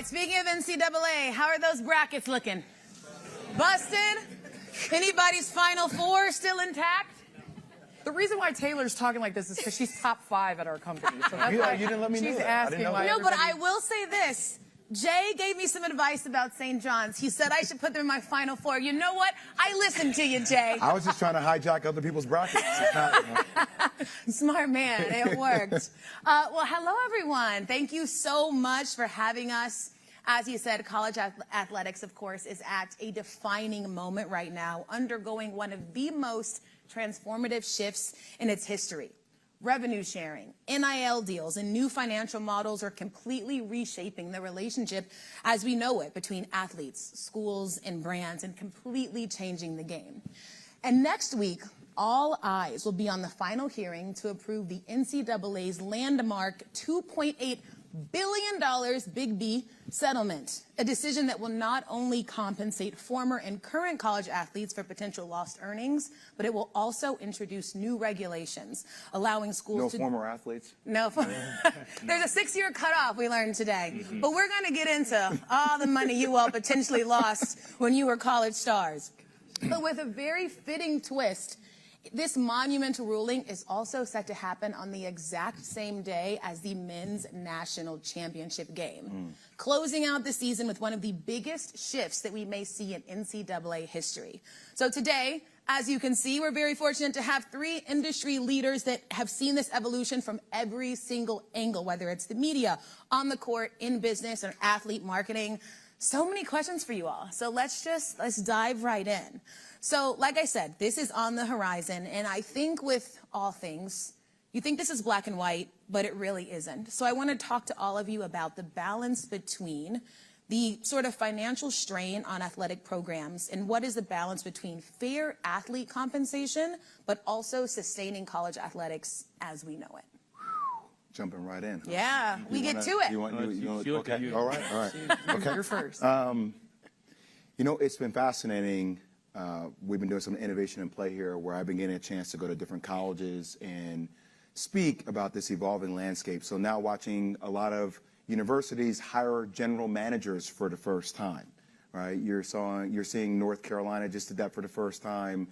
right, speaking of NCAA, how are those brackets looking? Busted? Anybody's Final Four still intact? The reason why Taylor's talking like this is because she's top 5 at our company. So that's why you didn't let me know she's that. asking why. No, but I will say this. Jay gave me some advice about St. John's. He said I should put them in my Final Four. You know what? I listened to you, Jay. I was just trying to hijack other people's brackets. Smart man. It worked. Well, hello, everyone. Thank you so much for having us. As you said, college athletics, of course, is at a defining moment right now, undergoing one of the most transformative shifts in its history. Revenue sharing, NIL deals, and new financial models are completely reshaping the relationship as we know it between athletes, schools, and brands, and completely changing the game. And next week, all eyes will be on the final hearing to approve the NCAA's landmark $2.8 billion Big B settlement, a decision that will not only compensate former and current college athletes for potential lost earnings, but it will also introduce new regulations, allowing schools No former athletes? No. There's a 6-year cutoff, we learned today. But we're going to get into all the money you all potentially lost when you were college stars. But with a very fitting twist, this monumental ruling is also set to happen on the exact same day as the men's national championship game, closing out the season with one of the biggest shifts that we may see in NCAA history. So today, as you can see, we're very fortunate to have 3 industry leaders that have seen this evolution from every single angle, whether it's the media, on the court, in business, or athlete marketing. So many questions for you all. So let's dive right in. So like I said, this is on the horizon, and I think with all things, you think this is black and white, but it really isn't. So I want to talk to all of you about the balance between the sort of financial strain on athletic programs and what is the balance between fair athlete compensation, but also sustaining college athletics as we know it. Jumping right in. Yeah, we get to it. Okay, all right. Okay. You're first. You know, it's been fascinating. We've been doing some innovation and play here where I've been getting a chance to go to different colleges and speak about this evolving landscape. So now watching a lot of universities hire general managers for the first time, right? You're seeing North Carolina just did that for the first time.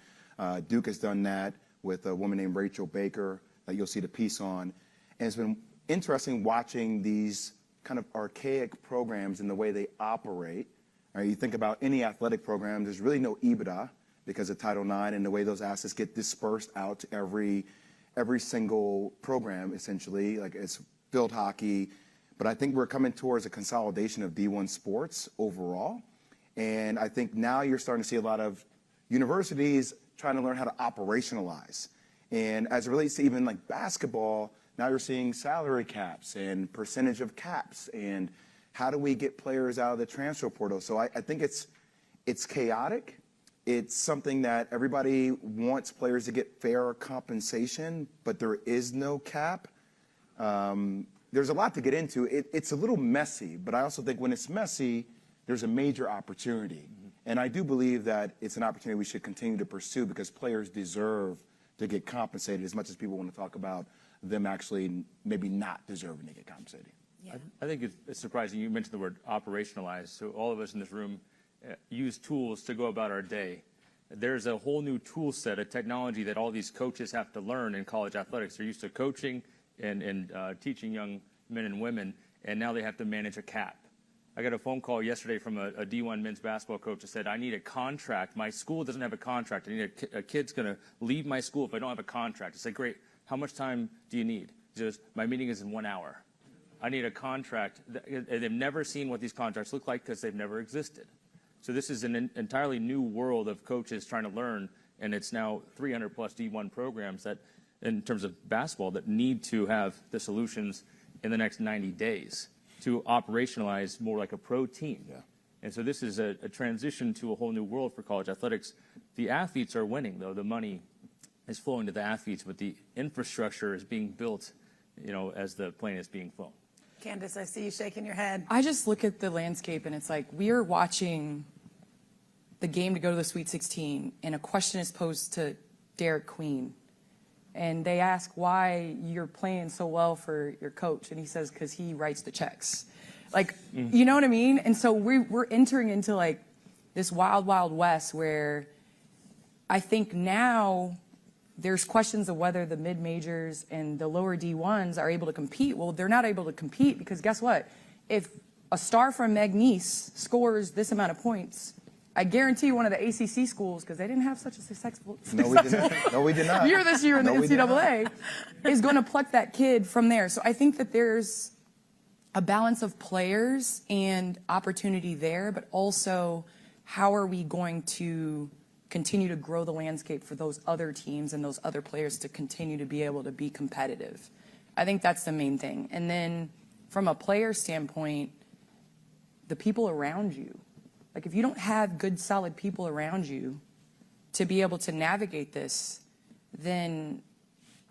Duke has done that with a woman named Rachel Baker that you'll see the piece on. And it's been interesting watching these kind of archaic programs and the way they operate. Right, you think about any athletic program, there's really no EBITDA because of Title IX and the way those assets get dispersed out to every single program, essentially, like it's field hockey. But I think we're coming towards a consolidation of D1 sports overall. And I think now you're starting to see a lot of universities trying to learn how to operationalize. And as it relates to even like basketball, now you're seeing salary caps and percentage of caps and how do we get players out of the transfer portal? So I think it's chaotic. It's something that everybody wants players to get fair compensation, but there is no cap. There's a lot to get into. It's a little messy, but I also think when it's messy, there's a major opportunity. And I do believe that it's an opportunity we should continue to pursue because players deserve to get compensated as much as people want to talk about them actually maybe not deserving to get compensated. Yeah. I think it's surprising you mentioned the word operationalize. So all of us in this room use tools to go about our day. There's a whole new tool set, a technology that all these coaches have to learn in college athletics. They're used to coaching and teaching young men and women, and now they have to manage a cap. I got a phone call yesterday from a D1 men's basketball coach that said, I need a contract. My school doesn't have a contract. I need a kid's going to leave my school if I don't have a contract. I said, great. How much time do you need? He says, my meeting is in 1 hour. I need a contract. They've never seen what these contracts look like because they've never existed. So this is an entirely new world of coaches trying to learn, and it's now 300 plus D1 programs that, in terms of basketball, that need to have the solutions in the next 90 days to operationalize more like a pro team. Yeah. And so this is a transition to a whole new world for college athletics. The athletes are winning, though. The money is flowing to the athletes, but the infrastructure is being built, you know, as the plane is being flown. Candace, I see you shaking your head. I just look at the landscape and it's like we are watching the game to go to the Sweet 16 and a question is posed to Derek Queen. And they ask why you're playing so well for your coach. And he says, because he writes the checks. Like, you know what I mean? And so we're entering into like this wild, wild west where I think now there's questions of whether the mid-majors and the lower D1s are able to compete. Well, they're not able to compete because guess what? If a star from McNeese scores this amount of points, I guarantee one of the ACC schools, because they didn't have such a successful No, we did not. year this year in the No, we did not. NCAA, is going to pluck that kid from there. So I think that there's a balance of players and opportunity there, but also how are we going to continue to grow the landscape for those other teams and those other players to continue to be able to be competitive. I think that's the main thing. And then from a player standpoint, the people around you. Like if you don't have good, solid people around you to be able to navigate this, then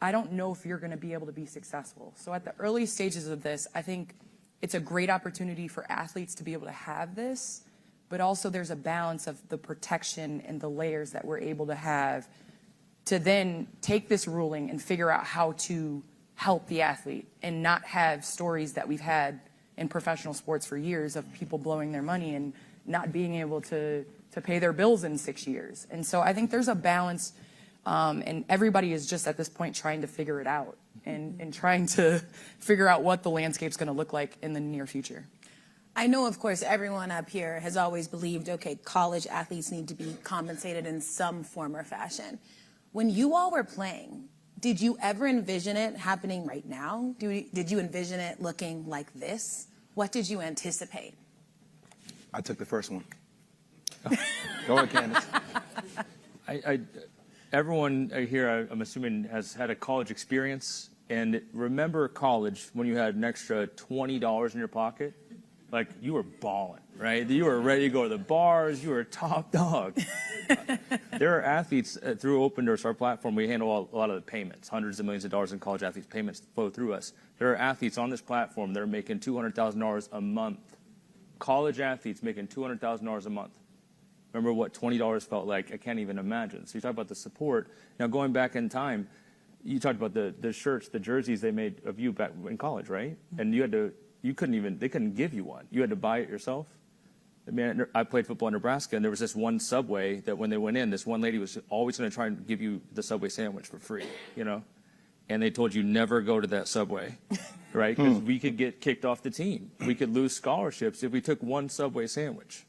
I don't know if you're going to be able to be successful. So at the early stages of this, I think it's a great opportunity for athletes to be able to have this, but also there's a balance of the protection and the layers that we're able to have to then take this ruling and figure out how to help the athlete and not have stories that we've had in professional sports for years of people blowing their money and not being able to pay their bills in 6 years. And so I think there's a balance, and everybody is just at this point trying to figure it out and trying to figure out what the landscape's going to look like in the near future. I know, of course, everyone up here has always believed, okay, college athletes need to be compensated in some form or fashion. When you all were playing, did you ever envision it happening right now? Did you envision it looking like this? What did you anticipate? I took the first one. Go ahead, Candace. Everyone here, I'm assuming, has had a college experience. And remember college when you had an extra $20 in your pocket? Like, you were balling, right? You were ready to go to the bars. You were a top dog. There are athletes through Open Doors, our platform. We handle a lot of the payments. Hundreds of millions of dollars in college athletes' payments flow through us. There are athletes on this platform that are making $200,000 a month. College athletes making $200,000 a month. Remember what $20 felt like? I can't even imagine. So you talk about the support. Now, going back in time, you talked about the shirts, the jerseys they made of you back in college, right? And you had to, they couldn't give you one. You had to buy it yourself. I mean, I played football in Nebraska, and there was this one Subway that when they went in, this one lady was always going to try and give you the Subway sandwich for free, you know? And they told you never go to that Subway, right? Because we could get kicked off the team. We could lose scholarships if we took one Subway sandwich.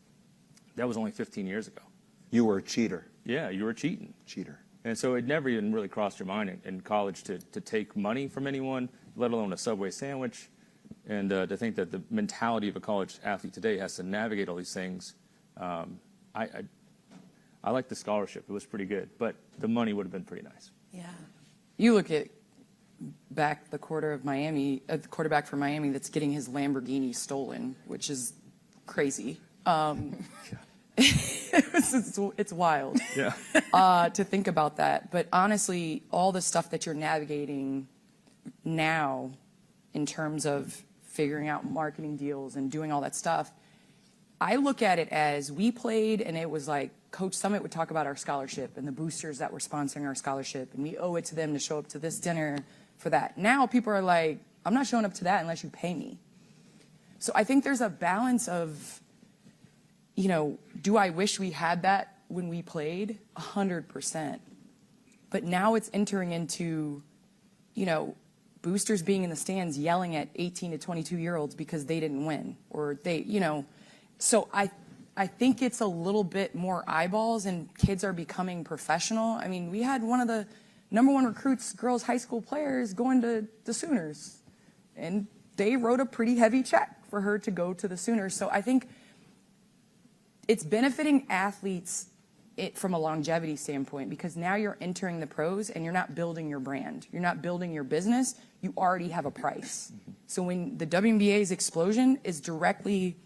That was only 15 years ago. You were a cheater. Yeah, you were cheating. Cheater. And so it never even really crossed your mind in college to take money from anyone, let alone a Subway sandwich. And to think that the mentality of a college athlete today has to navigate all these things. I like the scholarship. It was pretty good. But the money would have been pretty nice. Yeah. You look at the quarterback for Miami that's getting his Lamborghini stolen, which is crazy. It's wild to think about that. But honestly, all the stuff that you're navigating now in terms of figuring out marketing deals and doing all that stuff, I look at it as we played and it was like Coach Summit would talk about our scholarship and the boosters that were sponsoring our scholarship, and we owe it to them to show up to this dinner for that. Now people are like, I'm not showing up to that unless you pay me. So I think there's a balance of, you know, do I wish we had that when we played? 100%. But now it's entering into, you know, boosters being in the stands yelling at 18 to 22-year-olds because they didn't win, or they, you know. So I think it's a little bit more eyeballs, and kids are becoming professional. I mean, we had one of the #1 recruits, girls high school players, going to the Sooners, and they wrote a pretty heavy check for her to go to the Sooners. So I think it's benefiting athletes from a longevity standpoint, because now you're entering the pros and you're not building your brand. You're not building your business. You already have a price. So when the WNBA's explosion is directly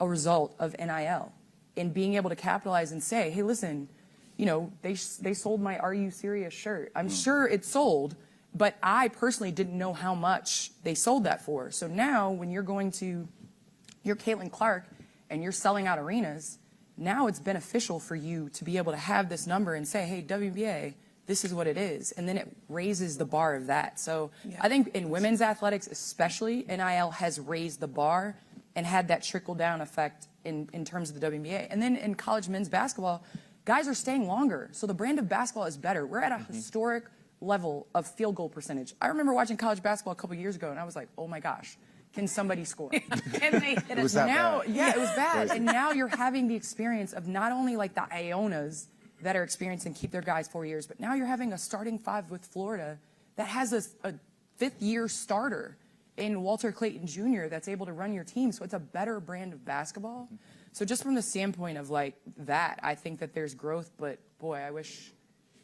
a result of NIL and being able to capitalize and say, hey, listen, you know, they sold my Are You Serious shirt. I'm sure it sold, but I personally didn't know how much they sold that for. So now when you're Caitlin Clark and you're selling out arenas, now it's beneficial for you to be able to have this number and say, hey, WNBA, this is what it is. And then it raises the bar of that. So I think in women's athletics especially, NIL has raised the bar and had that trickle-down effect in terms of the WNBA. And then in college men's basketball, guys are staying longer, so the brand of basketball is better. We're at a historic level of field goal percentage. I remember watching college basketball a couple years ago, and I was like, oh my gosh, can somebody score? Can they hit It was that bad. Yeah, it was bad. And now you're having the experience of not only like the Ionas that are experienced and keep their guys 4 years, but now you're having a starting five with Florida that has a fifth-year starter in Walter Clayton Jr. that's able to run your team. So it's a better brand of basketball. So just from the standpoint of like that, I think that there's growth, but boy, I wish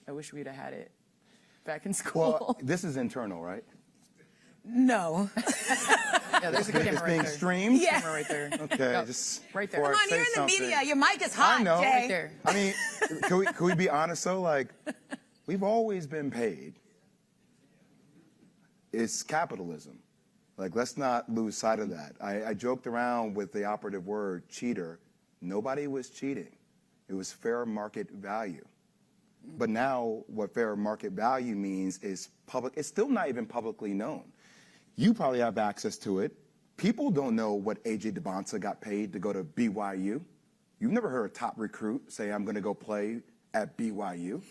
we'd have had it back in school. Well, this is internal, right? No. Yeah, there's a camera It's right being there. streamed? Yeah. Camera right there. Okay, Yep. just Right there. before Come I on, say you're in the something. media. Your mic is hot, I know. Jay. Right there. I mean, can we be honest though? Like, we've always been paid. It's capitalism. Like, let's not lose sight of that. I joked around with the operative word cheater. Nobody was cheating. It was fair market value. But now what fair market value means is public. It's still not even publicly known. You probably have access to it. People don't know what A.J. DeBonsa got paid to go to BYU. You've never heard a top recruit say, I'm going to go play at BYU,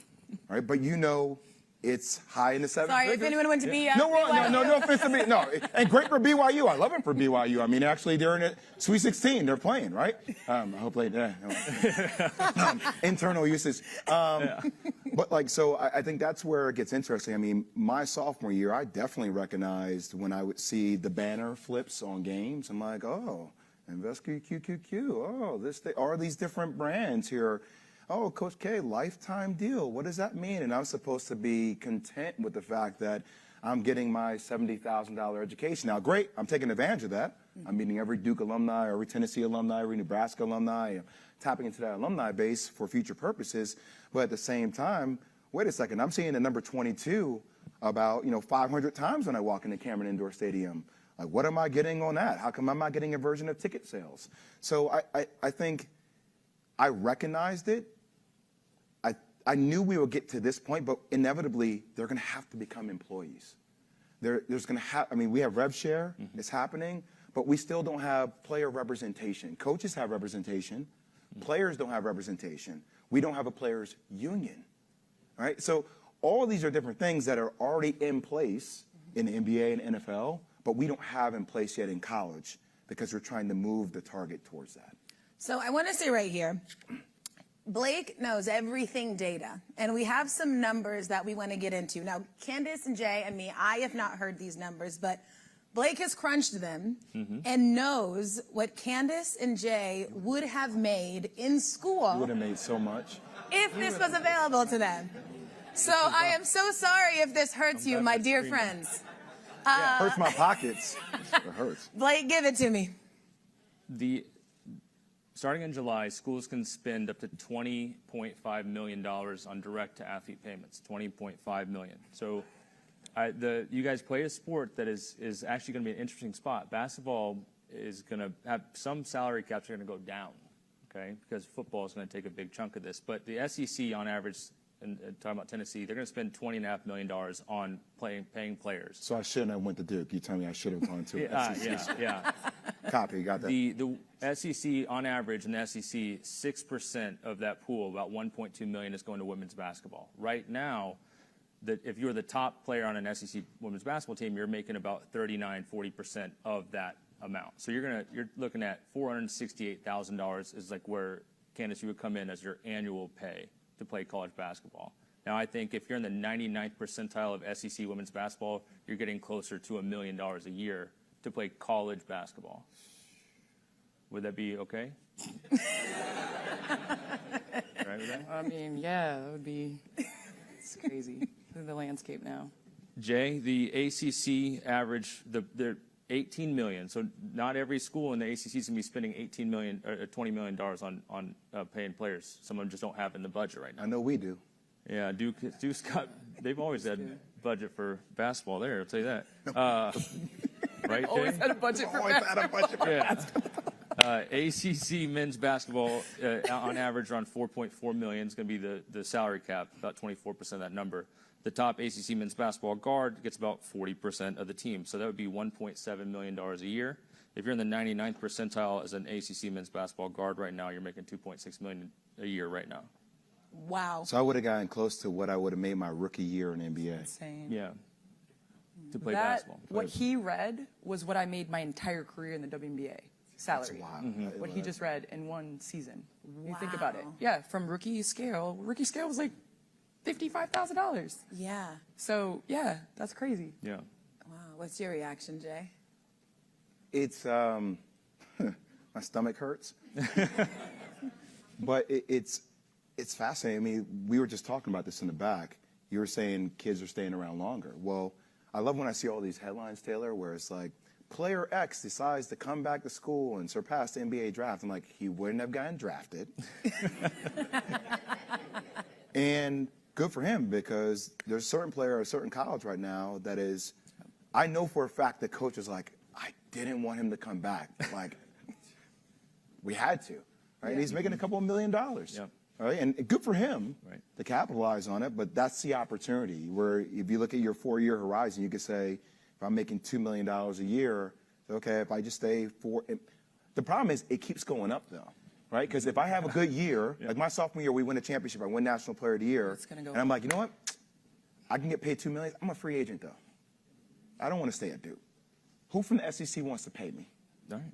right? But you know it's high in the seven Sorry, if figures. anyone went to be No offense to me. No, and great for BYU. I love it for BYU. I mean, actually, they're in a Sweet 16. They're playing, right? I hope they. Internal usage. But like, so I think that's where it gets interesting. I mean, my sophomore year, I definitely recognized when I would see the banner flips on games. I'm like, oh, Invesco QQQ. Oh, are these different brands here? Oh, Coach K, lifetime deal. What does that mean? And I'm supposed to be content with the fact that I'm getting my $70,000 education. Now, great, I'm taking advantage of that. I'm meeting every Duke alumni, every Tennessee alumni, every Nebraska alumni, and tapping into that alumni base for future purposes. But at the same time, wait a second, I'm seeing the number 22 about 500 times when I walk into Cameron Indoor Stadium. Like, what am I getting on that? How come I'm not getting a version of ticket sales? So I think I recognized it. I knew we would get to this point, but inevitably they're going to have to become employees. There's going to have. I mean, we have rev share. It's happening, but we still don't have player representation. Coaches have representation. Players don't have representation. We don't have a players union, right? So all of these are different things that are already in place in the NBA and NFL, but we don't have in place yet in college because we're trying to move the target towards that. So I want to say right here, Blake knows everything data, and we have some numbers that we want to get into. Now, Candace and Jay and me, I have not heard these numbers, but Blake has crunched them and knows what Candace and Jay would have made in school. We would have made so much. If this was available to them. So I am so sorry if this hurts you, my dear friends. Yeah, it hurts my pockets. It hurts. Blake, give it to me. Starting in July, schools can spend up to $20.5 million on direct-to-athlete payments, $20.5 million. So you guys play a sport that is actually going to be an interesting spot. Basketball is going to have some salary caps are going to go down, okay, because football is going to take a big chunk of this. But the SEC, on average, and talking about Tennessee, they're going to spend $20.5 million on paying players. So I shouldn't have went to Duke. You tell me I should have gone to Yeah. Copy, got that. The SEC, on average, in the SEC, 6% of that pool, about $1.2 million, is going to women's basketball. Right now, if you're the top player on an SEC women's basketball team, you're making about 39-40% of that amount. So you're looking at $468,000 is like where, Candace, you would come in as your annual pay to play college basketball. Now, I think if you're in the 99th percentile of SEC women's basketball, you're getting closer to $1 million a year to play college basketball. Would that be okay? Right with that? I mean, yeah, that would be. It's crazy. The landscape now. Jay, the ACC average, they're $18 million. So not every school in the ACC is going to be spending $18 million or $20 million on paying players. Some of them just don't have it in the budget right now. I know we do. Yeah, Duke's got. They've always had budget for basketball there. I'll tell you that. Right, Jay? Always had a budget for basketball. Yeah. ACC men's basketball, on average, around $4.4 million is going to be the salary cap, about 24% of that number. The top ACC men's basketball guard gets about 40% of the team, so that would be $1.7 million a year. If you're in the 99th percentile as an ACC men's basketball guard right now, you're making $2.6 million a year right now. Wow. So I would have gotten close to what I would have made my rookie year in NBA. Insane. Yeah. To play That, basketball. what he read was what I made my entire career in the WNBA salary. Wow. What he just read in one season. You think about it. Wow. Yeah, from rookie scale was like $55,000. Yeah. So, yeah, that's crazy. Yeah. Wow. What's your reaction, Jay? It's my stomach hurts, but it's fascinating. I mean, we were just talking about this in the back. You were saying kids are staying around longer. Well, I love when I see all these headlines, Taylor, where it's like, player X decides to come back to school and surpass the NBA draft. I'm like, he wouldn't have gotten drafted. And good for him, because there's a certain player at a certain college right now that is, I know for a fact the coach is like, I didn't want him to come back. Like, we had to, right? And he's making a couple of $1 million. Yep. Right? And good for him Right. to capitalize on it, but that's the opportunity where if you look at your 4-year horizon, you could say, if I'm making $2 million a year, okay, if I just stay the problem is it keeps going up though, right? Because if I have a good year, like my sophomore year, we win a championship, I win National Player of the Year, It's gonna go and I'm up. like, you know what? I can get paid $2 million. I'm a free agent though. I don't want to stay at Duke. Who from the SEC wants to pay me? All right.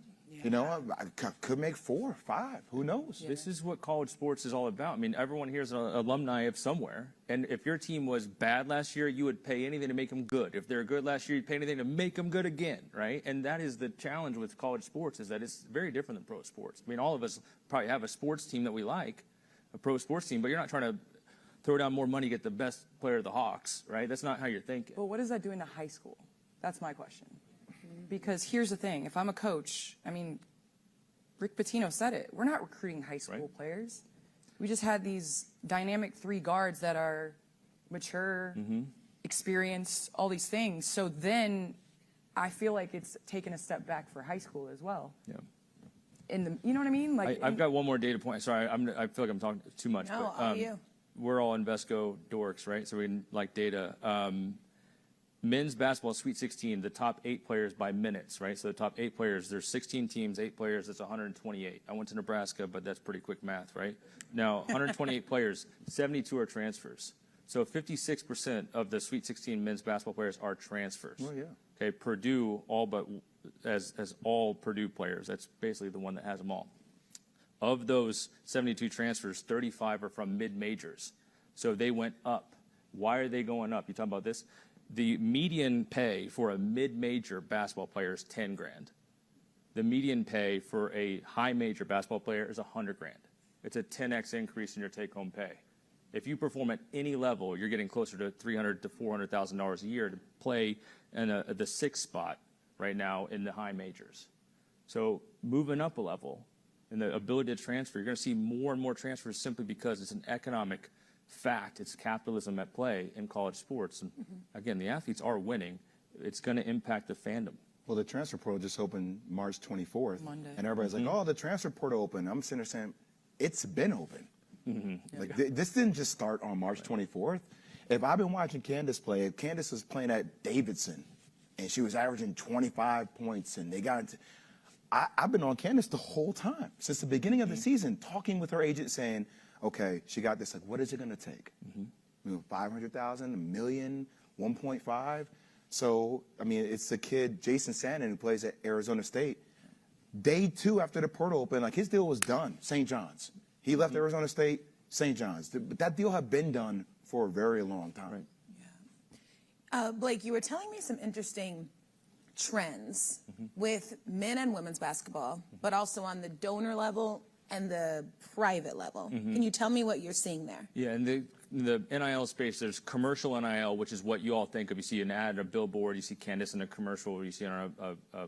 You know, I could make 4, 5. Who knows? This is what college sports is all about. I mean, everyone here is an alumni of somewhere. And if your team was bad last year, you would pay anything to make them good. If they're good last year, you'd pay anything to make them good again, right? And that is the challenge with college sports, is that it's very different than pro sports. I mean, all of us probably have a sports team that we like, a pro sports team, but you're not trying to throw down more money to get the best player of the Hawks, right? That's not how you're thinking. But what does that do in a high school? That's my question. Because here's the thing. If I'm a coach, I mean, Rick Pitino said it. We're not recruiting high school Right. players. We just had these dynamic 3 guards that are mature, experienced, all these things. So then I feel like it's taken a step back for high school as well. Yeah. You know what I mean? Like I've got one more data point. Sorry, I feel like I'm talking too much. No, but, all you. We're all Invesco dorks, right? So we like data. Men's basketball Sweet 16, the top 8 players by minutes, right? So the top 8 players, there's 16 teams, 8 players, that's 128. I went to Nebraska, but that's pretty quick math, right? Now, 128 players, 72 are transfers. So 56% of the Sweet 16 men's basketball players are transfers. Oh, yeah. Okay, Purdue, all but as all Purdue players. That's basically the one that has them all. Of those 72 transfers, 35 are from mid-majors. So they went up. Why are they going up? You talking about this? The median pay for a mid-major basketball player is $10 grand. The median pay for a high-major basketball player is $100 grand. It's a 10x increase in your take-home pay. If you perform at any level, you're getting closer to $300,000 to $400,000 a year to play in the 6th spot right now in the high majors. So moving up a level and the ability to transfer, you're going to see more and more transfers simply because it's an economic fact. It's capitalism at play in college sports. And again, the athletes are winning. It's going to impact the fandom. Well, the transfer portal just opened March 24th. Monday. And everybody's like, oh, the transfer portal opened. I'm sitting there saying, it's been open. Like, this didn't just start on March 24th. If I've been watching Candace play, if Candace was playing at Davidson and she was averaging 25 points and they got into, I've been on Candace the whole time, since the beginning of the season, talking with her agent saying, okay, she got this. Like, what is it going to take? You know, 500,000, a million, 1.5. So, I mean, it's the kid, Jason Sandin, who plays at Arizona State. Day 2 after the portal opened, like, his deal was done, St. John's. He left Arizona State, St. John's. But that deal had been done for a very long time. Right. Blake, you were telling me some interesting trends with men and women's basketball, but also on the donor level and the private level. Can you tell me what you're seeing there? Yeah, in the NIL space, there's commercial NIL, which is what you all think of. You see an ad, a billboard, you see Candace in a commercial, or you see on a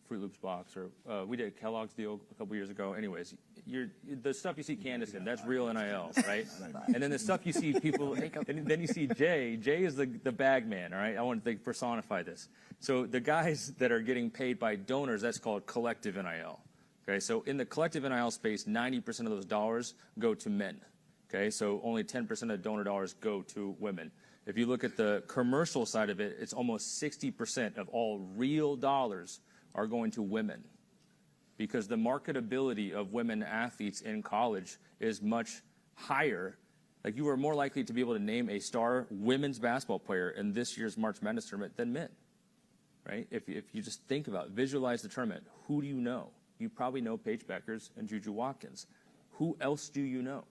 Fruit Loops box, or we did a Kellogg's deal a couple years ago. Anyways, the stuff you see Candace in, that's real NIL, right? And then the stuff you see people, and then you see Jay. Jay is the bag man, all right? I want to personify this. So the guys that are getting paid by donors, that's called collective NIL. Okay, so in the collective NIL space, 90% of those dollars go to men. Okay, so only 10% of donor dollars go to women. If you look at the commercial side of it, it's almost 60% of all real dollars are going to women, because the marketability of women athletes in college is much higher. Like, you are more likely to be able to name a star women's basketball player in this year's March Madness tournament than men, right? If you just think about it, visualize the tournament, who do you know? You probably know Paige Beckers and Juju Watkins. Who else do you know?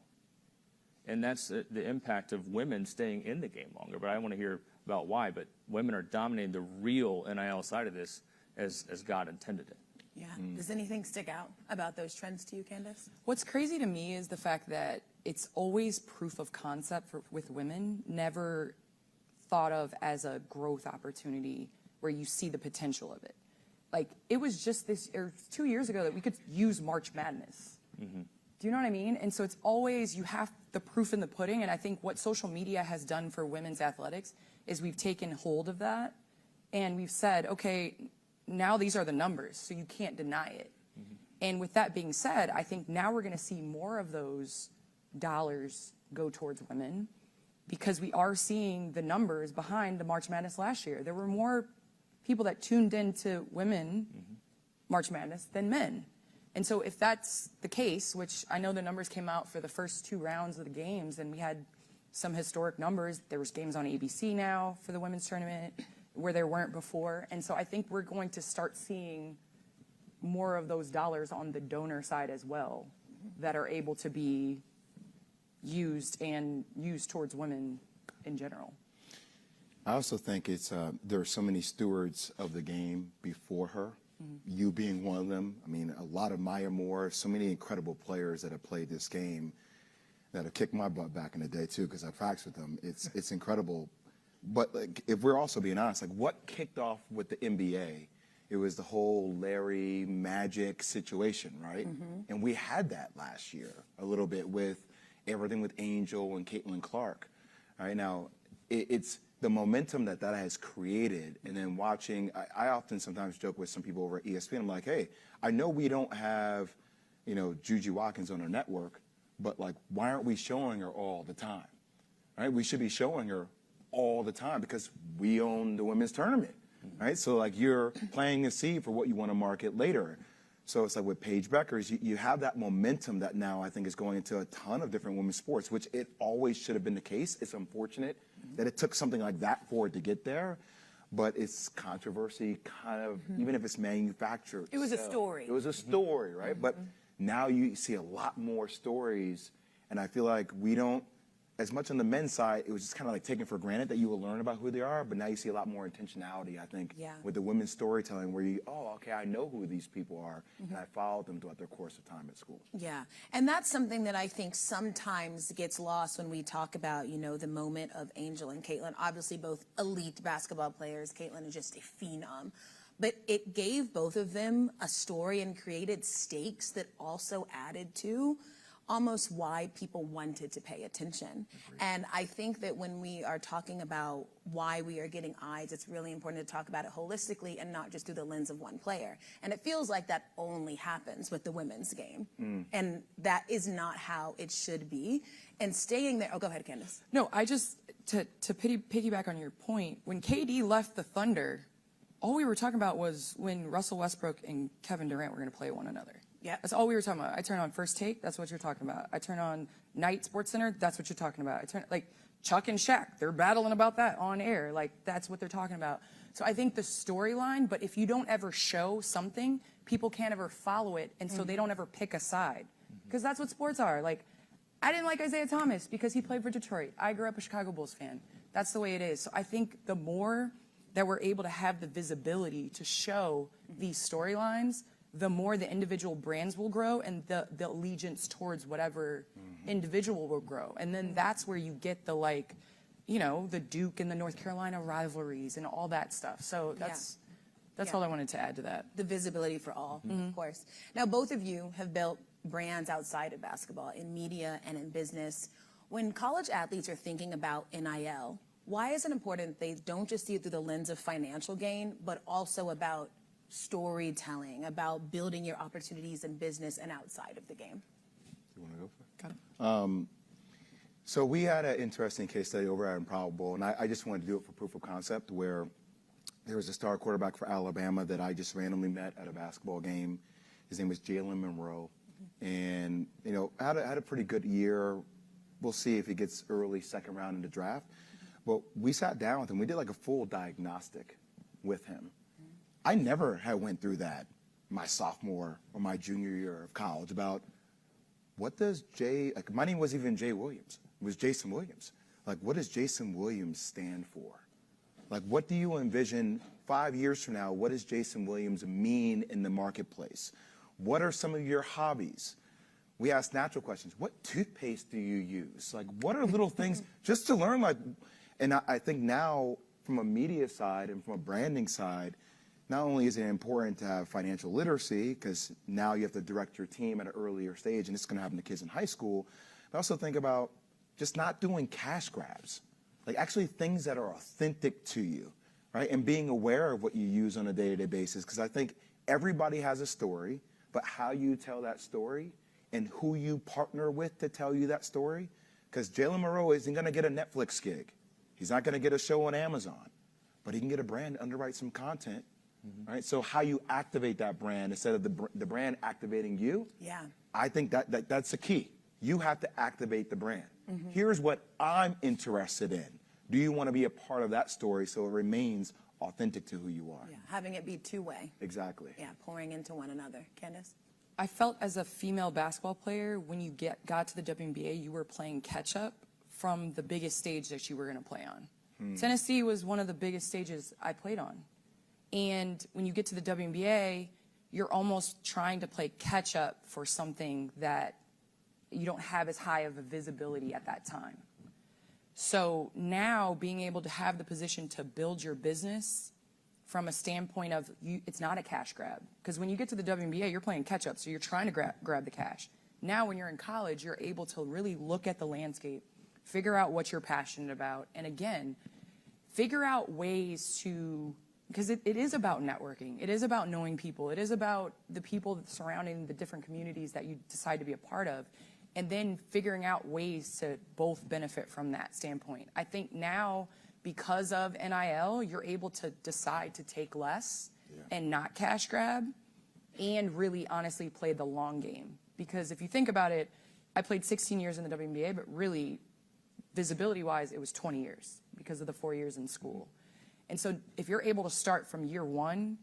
And that's the impact of women staying in the game longer. But I want to hear about why. But women are dominating the real NIL side of this as God intended it. Yeah. Does anything stick out about those trends to you, Candace? What's crazy to me is the fact that it's always proof of concept with women, never thought of as a growth opportunity where you see the potential of it. Like, it was just 2 years ago that we could use March Madness. Mm-hmm. Do you know what I mean? And so it's always, you have the proof in the pudding. And I think what social media has done for women's athletics is we've taken hold of that and we've said, okay, now these are the numbers, so you can't deny it. Mm-hmm. And with that being said, I think now we're going to see more of those dollars go towards women because we are seeing the numbers behind the March Madness last year. There were more people that tuned into women March Madness than men. And so if that's the case, which I know the numbers came out for the first 2 rounds of the games, and we had some historic numbers. There was games on ABC now for the women's tournament where there weren't before. And so I think we're going to start seeing more of those dollars on the donor side as well that are able to be used towards women in general. I also think it's there are so many stewards of the game before her, you being one of them. I mean, a lot of Maya Moore, so many incredible players that have played this game that have kicked my butt back in the day too, because I practiced with them. It's incredible. But like, if we're also being honest, like what kicked off with the NBA, it was the whole Larry Magic situation, right? And we had that last year a little bit with everything with Angel and Caitlin Clark. Right now, it's the momentum that has created, and then watching. I often sometimes joke with some people over at ESPN. I'm like, hey, I know we don't have, Juju Watkins on our network, but like, why aren't we showing her all the time? Right? We should be showing her all the time because we own the women's tournament, right? So like, you're planting the seed for what you want to market later. So it's like with Paige Beckers, you have that momentum that now I think is going into a ton of different women's sports, which it always should have been the case. It's unfortunate that it took something like that for it to get there, but it's controversy kind of, even if it's manufactured. It was a story. It was a story, right? But now you see a lot more stories, and I feel like we don't, as much on the men's side, it was just kind of like taken for granted that you will learn about who they are, but now you see a lot more intentionality, I think, with the women's storytelling where okay, I know who these people are, and I followed them throughout their course of time at school. Yeah, and that's something that I think sometimes gets lost when we talk about, the moment of Angel and Caitlin. Obviously, both elite basketball players. Caitlin is just a phenom. But it gave both of them a story and created stakes that also added to almost why people wanted to pay attention. And I think that when we are talking about why we are getting eyes, it's really important to talk about it holistically and not just through the lens of one player. And it feels like that only happens with the women's game. And that is not how it should be. And staying there, go ahead, Candace. No, I just, to piggyback on your point, when KD left the Thunder, all we were talking about was when Russell Westbrook and Kevin Durant were going to play one another. Yeah, that's all we were talking about. I turn on First Take, that's what you're talking about. I turn on Night Sports Center, that's what you're talking about. I turn Chuck and Shaq, they're battling about that on air. Like, that's what they're talking about. So I think the storyline, but if you don't ever show something, people can't ever follow it, and so they don't ever pick a side. Because that's what sports are. Like, I didn't like Isaiah Thomas because he played for Detroit. I grew up a Chicago Bulls fan. That's the way it is. So I think the more that we're able to have the visibility to show these storylines, the more the individual brands will grow and the allegiance towards whatever individual will grow. And then that's where you get the the Duke and the North Carolina rivalries and all that stuff. So that's all I wanted to add to that. The visibility for all, of course. Now, both of you have built brands outside of basketball, in media and in business. When college athletes are thinking about NIL, why is it important they don't just see it through the lens of financial gain, but also about storytelling, about building your opportunities in business and outside of the game? You want to go for it? Got it. So we had an interesting case study over at Improbable, and I just wanted to do it for proof of concept, where there was a star quarterback for Alabama that I just randomly met at a basketball game. His name was Jalen Monroe. And, you know, had a pretty good year. We'll see if he gets early second round in the draft. But we sat down with him. We did like a full diagnostic with him. I never had went through that my sophomore or my junior year of college about what does like my name wasn't even Jay Williams. It was Jason Williams. Like, what does Jason Williams stand for? Like, what do you envision 5 years from now? What does Jason Williams mean in the marketplace? What are some of your hobbies? We ask natural questions. What toothpaste do you use? Like, what are little things just to learn? Like, and I think now from a media side and from a branding side, not only is it important to have financial literacy, because now you have to direct your team at an earlier stage, and it's going to happen to kids in high school, but also think about just not doing cash grabs, like actually things that are authentic to you, right? And being aware of what you use on a day-to-day basis, because I think everybody has a story, but how you tell that story and who you partner with to tell you that story, because Jalen Monroe isn't going to get a Netflix gig. He's not going to get a show on Amazon, but he can get a brand to underwrite some content, right? So how you activate that brand instead of the brand activating you, Yeah. I think that's the key. You have to activate the brand. Here's what I'm interested in. Do you want to be a part of that story so it remains authentic to who you are? Yeah, having it be two-way. Exactly. Yeah, pouring into one another. Candace? I felt as a female basketball player, when you got to the WNBA, you were playing catch-up from the biggest stage that you were going to play on. Tennessee was one of the biggest stages I played on. And when you get to the WNBA, you're almost trying to play catch-up for something that you don't have as high of a visibility at that time. So now being able to have the position to build your business from a standpoint of it's not a cash grab. Because when you get to the WNBA, you're playing catch-up, so you're trying to grab the cash. Now when you're in college, you're able to really look at the landscape, figure out what you're passionate about, and again, figure out ways to, because it is about networking. It is about knowing people. It is about the people surrounding the different communities that you decide to be a part of, and then figuring out ways to both benefit from that standpoint. I think now, because of NIL, you're able to decide to take less and not cash grab and really honestly play the long game. Because if you think about it, I played 16 years in the WNBA, but really, visibility-wise, it was 20 years because of the 4 years in school. And so if you're able to start from year one,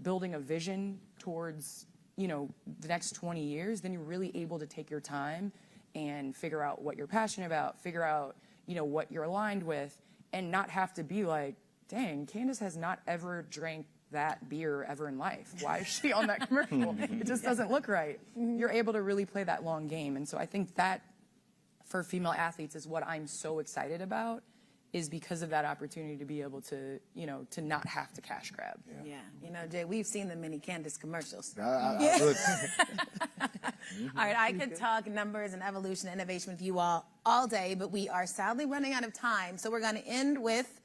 building a vision towards, you know, the next 20 years, then you're really able to take your time and figure out what you're passionate about, figure out, you know, what you're aligned with, and not have to be like, dang, Candace has not ever drank that beer ever in life. Why is she on that commercial? It just doesn't look right. You're able to really play that long game. And so I think that for female athletes is what I'm so excited about, is because of that opportunity to be able to, you know, to not have to cash grab. Yeah. You know, Jay, we've seen the many Candace commercials. Look, All right, I could talk numbers and evolution and innovation with you all day, but we are sadly running out of time. So we're going to end with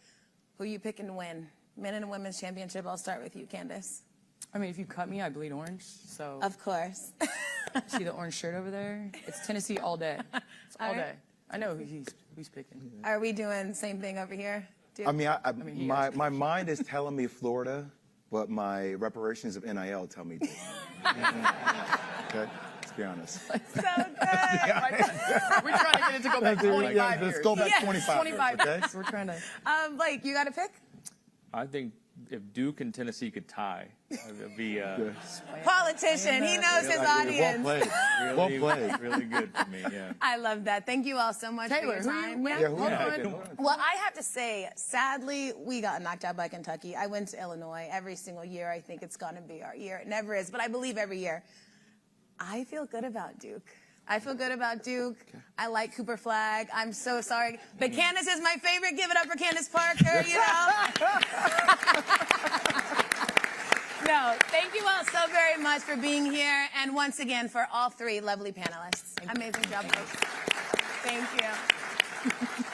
who you picking to win. Men and women's championship. I'll start with you, Candace. I mean, if you cut me, I bleed orange. So Of course. see the orange shirt over there? It's Tennessee all day. It's all day. I know who's picking. Are we doing same thing over here? Duke? I mean, my mind is telling me Florida, but my reparations of NIL tell me Duke. Okay, let's be honest. So good. We're trying to get it to go back 25 years. Let's go back Yeah. 25 years, okay? years. We're trying to. Blake, you got to pick? I think if Duke and Tennessee could tie, it'd be Politician. He knows his audience. Well played. really good for me. Yeah. I love that. Thank you all so much Taylor, for your who time. you Yeah, who Hold you on. picking? Well, I have to say, sadly, we got knocked out by Kentucky. I went to Illinois every single year. I think it's going to be our year. It never is, but I believe every year. I feel good about Duke. I feel good about Duke. I like Cooper Flag. I'm so sorry. But Candace is my favorite. Give it up for Candace Parker, you know. No, thank you all so very much for being here. And once again, for all three lovely panelists. Amazing job, folks. Thank you.